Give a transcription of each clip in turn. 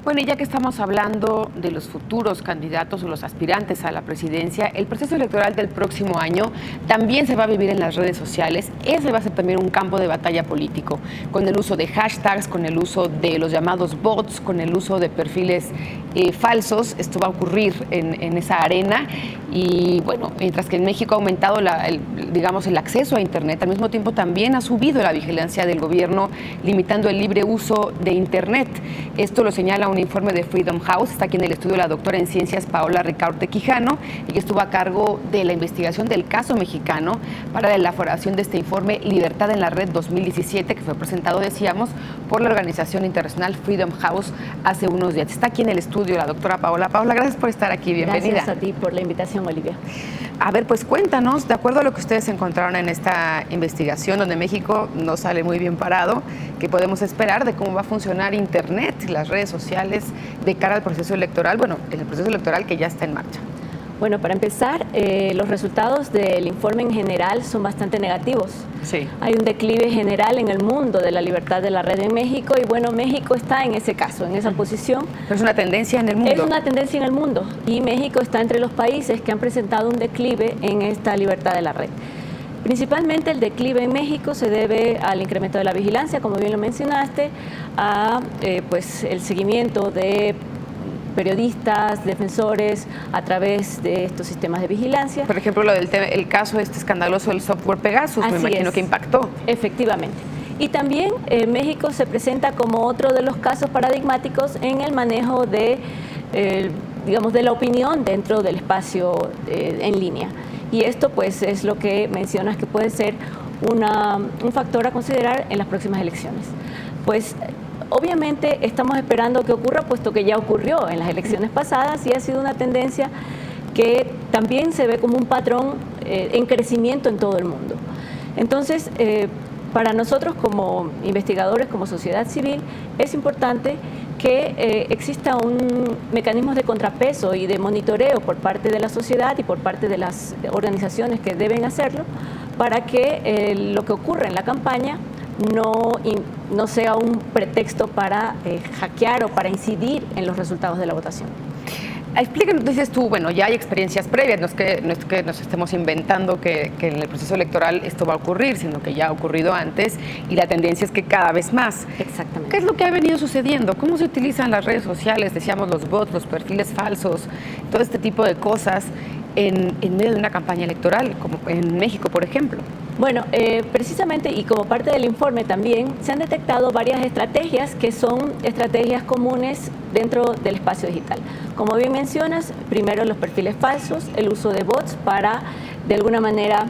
Bueno, y ya que estamos hablando de los futuros candidatos o los aspirantes a la presidencia, el proceso electoral del próximo año también se va a vivir en las redes sociales. Ese va a ser también un campo de batalla político, con el uso de hashtags, con el uso de los llamados bots, con el uso de perfiles falsos. Esto va a ocurrir en esa arena. Y bueno, mientras que en México ha aumentado el acceso a Internet, al mismo tiempo también ha subido la vigilancia del gobierno, limitando el libre uso de Internet. Esto lo señala un informe de Freedom House. Está aquí en el estudio la doctora en ciencias Paola Ricaurte Quijano, y que estuvo a cargo de la investigación del caso mexicano para la elaboración de este informe Libertad en la Red 2017, que fue presentado, decíamos, por la organización internacional Freedom House hace unos días. Está aquí en el estudio la doctora Paola. Paola, gracias por estar aquí. Bienvenida. Gracias a ti por la invitación, Olivia. A ver, pues cuéntanos, de acuerdo a lo que ustedes encontraron en esta investigación, donde México no sale muy bien parado, ¿qué podemos esperar de cómo va a funcionar Internet, las redes sociales, de cara al proceso electoral? Bueno, el proceso electoral que ya está en marcha. Bueno, para empezar, los resultados del informe en general son bastante negativos. Sí. Hay un declive general en el mundo de la libertad de la red en México, y bueno, México está en ese caso, en esa posición. Pero es una tendencia en el mundo. Es una tendencia en el mundo, y México está entre los países que han presentado un declive en esta libertad de la red. Principalmente el declive en México se debe al incremento de la vigilancia, como bien lo mencionaste, a el seguimiento de periodistas, defensores, a través de estos sistemas de vigilancia. Por ejemplo, el caso escandaloso del software Pegasus, me imagino que impactó. Efectivamente. Y también México se presenta como otro de los casos paradigmáticos en el manejo de, de la opinión dentro del espacio en línea. Y esto pues es lo que mencionas que puede ser un factor a considerar en las próximas elecciones. Pues obviamente estamos esperando que ocurra, puesto que ya ocurrió en las elecciones pasadas y ha sido una tendencia que también se ve como un patrón en crecimiento en todo el mundo. Entonces, para nosotros como investigadores, como sociedad civil, es importante que exista un mecanismo de contrapeso y de monitoreo por parte de la sociedad y por parte de las organizaciones que deben hacerlo, para que lo que ocurre en la campaña no sea un pretexto para hackear o para incidir en los resultados de la votación. Explícanos, dices tú, bueno, ya hay experiencias previas, no es que nos estemos inventando que en el proceso electoral esto va a ocurrir, sino que ya ha ocurrido antes, y la tendencia es que cada vez más. Exactamente. ¿Qué es lo que ha venido sucediendo? ¿Cómo se utilizan las redes sociales? Decíamos los bots, los perfiles falsos, todo este tipo de cosas en medio de una campaña electoral, como en México, por ejemplo. Bueno, precisamente, y como parte del informe también, se han detectado varias estrategias que son estrategias comunes dentro del espacio digital. Como bien mencionas, primero los perfiles falsos, el uso de bots para, de alguna manera,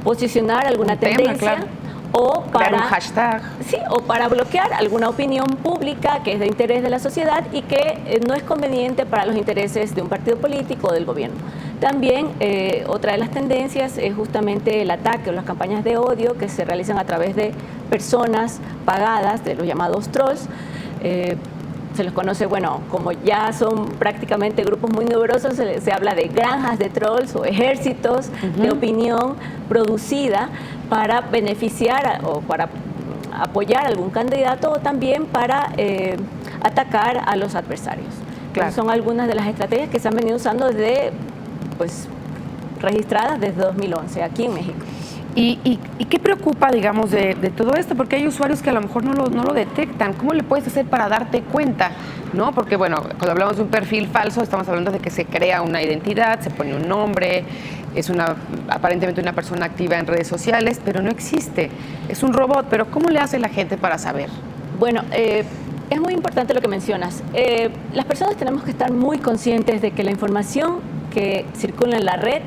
posicionar alguna tendencia. Claro. O para crear un hashtag. Sí, o para bloquear alguna opinión pública que es de interés de la sociedad y que no es conveniente para los intereses de un partido político o del gobierno. También otra de las tendencias es justamente el ataque o las campañas de odio que se realizan a través de personas pagadas, de los llamados trolls. Se los conoce, bueno, como ya son prácticamente grupos muy numerosos, se habla de granjas de trolls o ejércitos de opinión producida para beneficiar o para apoyar a algún candidato, o también para atacar a los adversarios. Claro. Son algunas de las estrategias que se han venido usando desde, registradas desde 2011 aquí en México. ¿Y qué preocupa, digamos, de todo esto? Porque hay usuarios que a lo mejor no lo detectan. ¿Cómo le puedes hacer para darte cuenta? ¿No? Porque, bueno, cuando hablamos de un perfil falso, estamos hablando de que se crea una identidad, se pone un nombre, es aparentemente una persona activa en redes sociales, pero no existe. Es un robot, pero ¿cómo le hace la gente para saber? Bueno, es muy importante lo que mencionas. Las personas tenemos que estar muy conscientes de que la información que circula en la red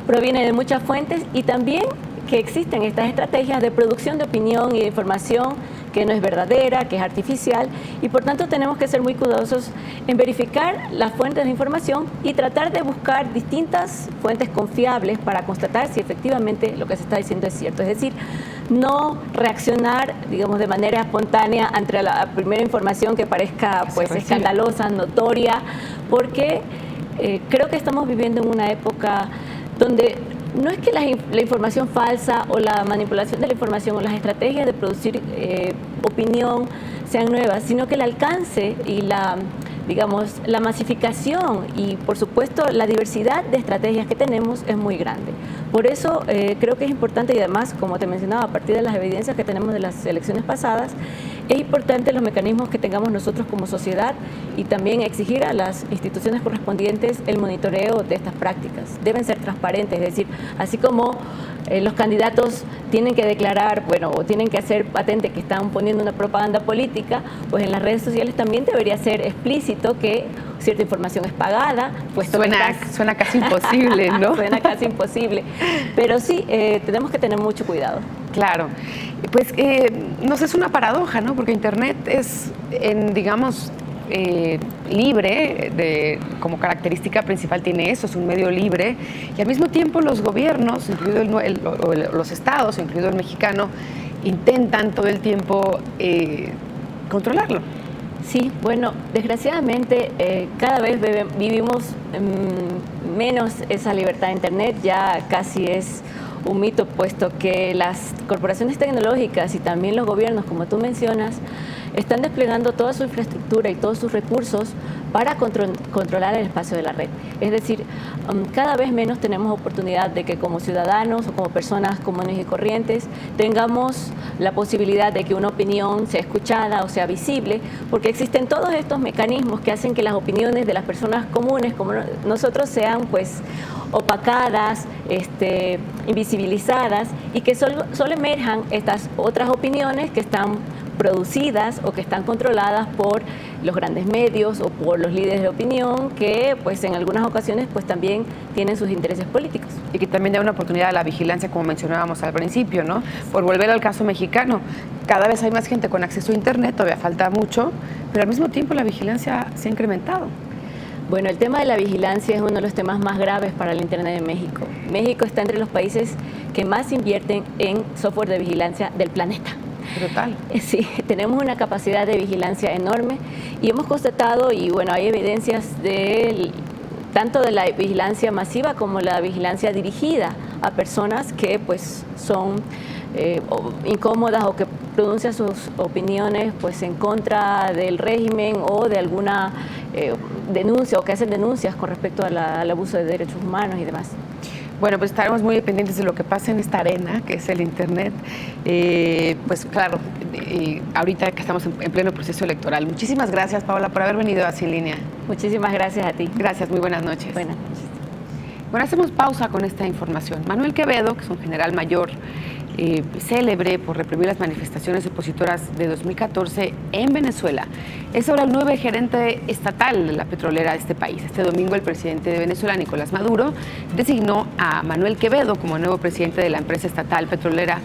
proviene de muchas fuentes, y también que existen estas estrategias de producción de opinión y de información que no es verdadera, que es artificial, y por tanto tenemos que ser muy cuidadosos en verificar las fuentes de información y tratar de buscar distintas fuentes confiables para constatar si efectivamente lo que se está diciendo es cierto. Es decir, no reaccionar, digamos, de manera espontánea ante la primera información que parezca escandalosa, notoria, porque creo que estamos viviendo en una época donde no es que la información falsa o la manipulación de la información o las estrategias de producir opinión sean nuevas, sino que el alcance y digamos, la masificación y, por supuesto, la diversidad de estrategias que tenemos es muy grande. Por eso creo que es importante, y además, como te mencionaba, a partir de las evidencias que tenemos de las elecciones pasadas, es importante los mecanismos que tengamos nosotros como sociedad y también exigir a las instituciones correspondientes el monitoreo de estas prácticas. Deben ser transparentes, es decir, así como los candidatos tienen que declarar, bueno, o tienen que hacer patente que están poniendo una propaganda política, pues en las redes sociales también debería ser explícito que cierta información es pagada. Pues suena casi imposible, ¿no? Suena casi imposible, pero sí, tenemos que tener mucho cuidado. Claro, pues no sé, es una paradoja, ¿no? Porque Internet es, digamos, libre, como característica principal tiene eso, es un medio libre, y al mismo tiempo los gobiernos, incluido los estados, incluido el mexicano, intentan todo el tiempo controlarlo. Sí, bueno, desgraciadamente cada vez vivimos menos esa libertad de Internet, ya casi es un mito, puesto que las corporaciones tecnológicas y también los gobiernos, como tú mencionas, están desplegando toda su infraestructura y todos sus recursos para controlar el espacio de la red. Es decir, cada vez menos tenemos oportunidad de que como ciudadanos o como personas comunes y corrientes tengamos la posibilidad de que una opinión sea escuchada o sea visible, porque existen todos estos mecanismos que hacen que las opiniones de las personas comunes como nosotros sean pues opacadas, invisibilizadas, y que solo emerjan estas otras opiniones que están producidas o que están controladas por los grandes medios o por los líderes de opinión que pues en algunas ocasiones pues también tienen sus intereses políticos. Y que también da una oportunidad a la vigilancia, como mencionábamos al principio, ¿no? Por volver al caso mexicano, cada vez hay más gente con acceso a Internet, todavía falta mucho, pero al mismo tiempo la vigilancia se ha incrementado. Bueno, el tema de la vigilancia es uno de los temas más graves para el Internet de México. México está entre los países que más invierten en software de vigilancia del planeta. Brutal. Sí, tenemos una capacidad de vigilancia enorme y hemos constatado, y bueno, hay evidencias tanto de la vigilancia masiva como la vigilancia dirigida a personas que pues son incómodas o que pronuncian sus opiniones pues en contra del régimen o de alguna denuncia, o que hacen denuncias con respecto al abuso de derechos humanos y demás. Bueno, pues estaremos muy pendientes de lo que pasa en esta arena, que es el Internet. Pues claro, ahorita que estamos en pleno proceso electoral. Muchísimas gracias, Paola, por haber venido a Sin Línea. Muchísimas gracias a ti. Gracias, muy buenas noches. Buenas noches. Bueno, hacemos pausa con esta información. Manuel Quevedo, que es un general mayor, célebre por reprimir las manifestaciones opositoras de 2014 en Venezuela, es ahora el nuevo gerente estatal de la petrolera de este país. Este domingo el presidente de Venezuela, Nicolás Maduro, designó a Manuel Quevedo como nuevo presidente de la empresa estatal petrolera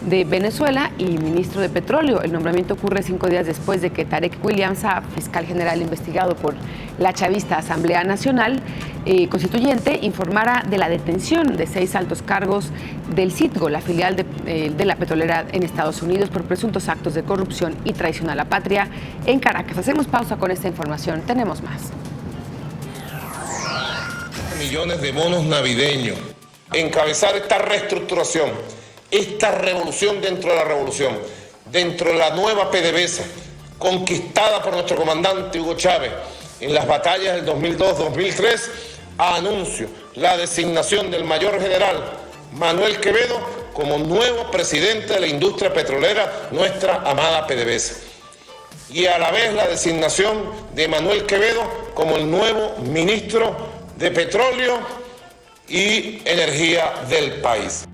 de Venezuela y ministro de Petróleo. El nombramiento ocurre 5 días después de que Tarek William Saab, fiscal general investigado por la chavista Asamblea Nacional Constituyente, informara de la detención de 6 altos cargos del Citgo, la filial de la petrolera en Estados Unidos, por presuntos actos de corrupción y traición a la patria en Caracas. Hacemos pausa con esta información. Tenemos más. Millones de bonos navideños. Encabezar esta reestructuración, esta revolución dentro de la revolución, dentro de la nueva PDVSA, conquistada por nuestro comandante Hugo Chávez en las batallas del 2002-2003, anuncio la designación del mayor general Manuel Quevedo como nuevo presidente de la industria petrolera, nuestra amada PDVSA. Y a la vez la designación de Manuel Quevedo como el nuevo ministro de Petróleo y Energía del país.